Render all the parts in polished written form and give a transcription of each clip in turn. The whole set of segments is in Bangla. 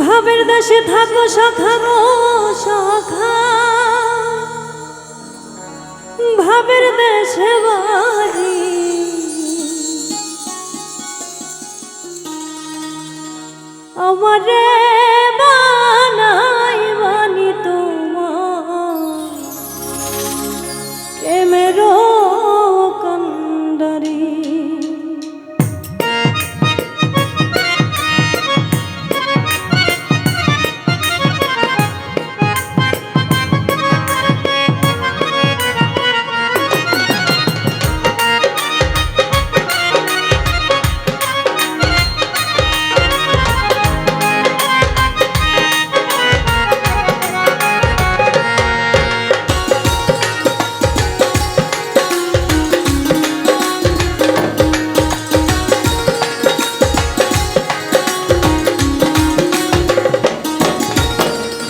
ভাবের দেশে থাকো সখা গো সখা, ভাবের দেশে বাড়ি আমারে বানাই বানি তোমার প্রেমেরও কান্ডারি।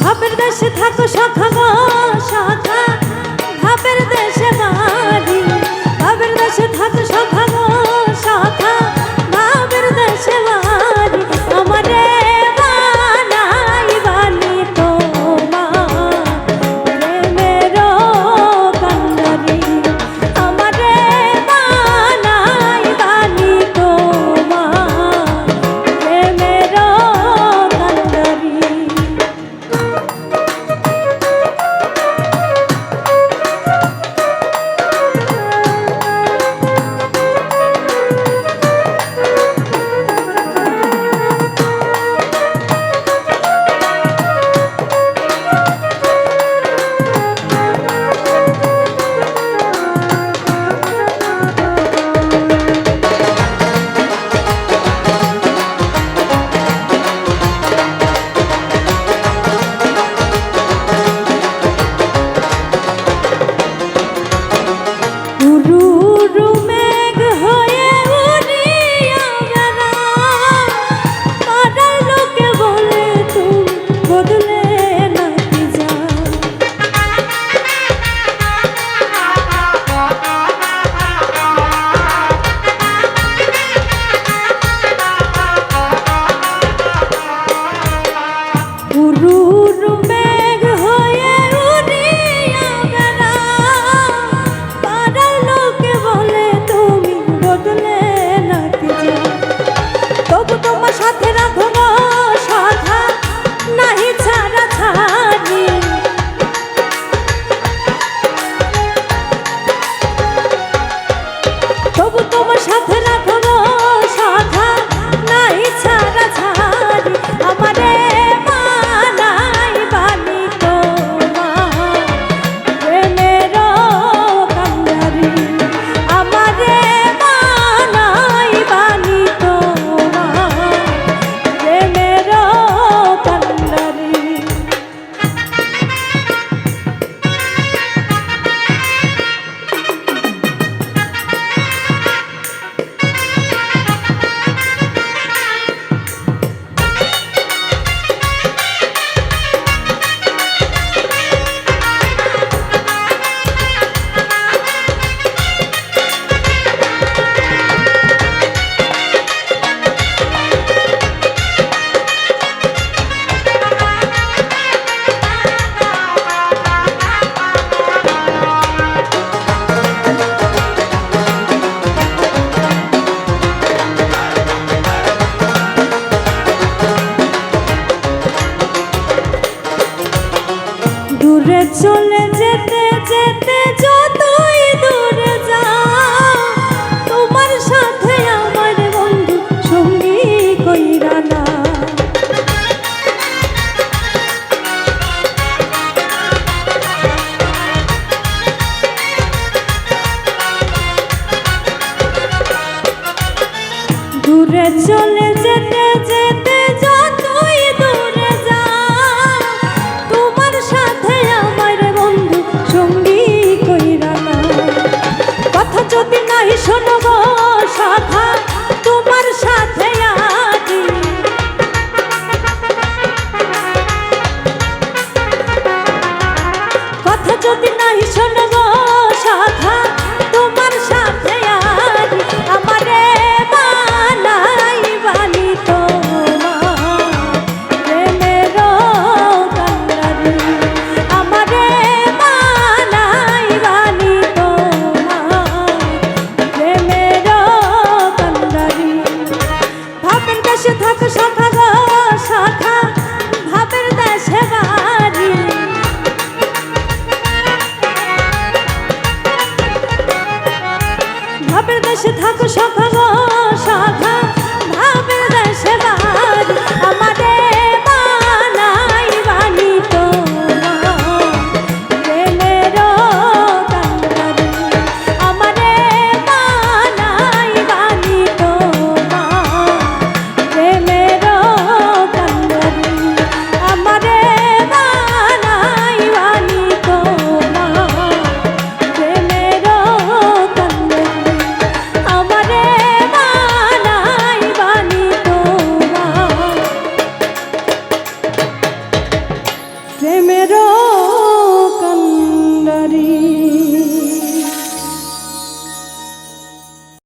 ভাবের দেশে থাকো সখা গো সখা, ভাবের দেশে বাড়ি ভাবের দেশে থাকো সখা গো সখা, ভাবের দেশে বাড়ি আমারে বানাই বানি তোমার প্রেমেরও কান্ডারি। আমারে বানাই বানি তোমার প্রেমেরও কান্ডারি। দূরে চলে যেতে যেতে যতই দূরে যাও, তোমার সাথে আমার বন্ধু সঙ্গী কইরা না। দূরে চলে যেতে যেতে যতই দূরে যাও, তোমার সাথে আমার বন্ধু সঙ্গী কইরা না। কথা যদি নাই শোনো গো সখা, তোমার সাথে আছি কথা যদি নাই শোনো গো সখা, তোমার সাথে আছি আমারে বানাই বানি তোমার প্রেমে দেশে থাকো সখা গো সখা ভাবের দেশে বাড়ি আমারে বানাই বানি তোমার প্রেমের কান্ডারি আমারে বানাই বানি তোমার প্রেমের কান্ডারি আমারে বানাই বানি তোমার প্রেমের কান্ডারি আমারে বানাই বানি তোমার প্রেমের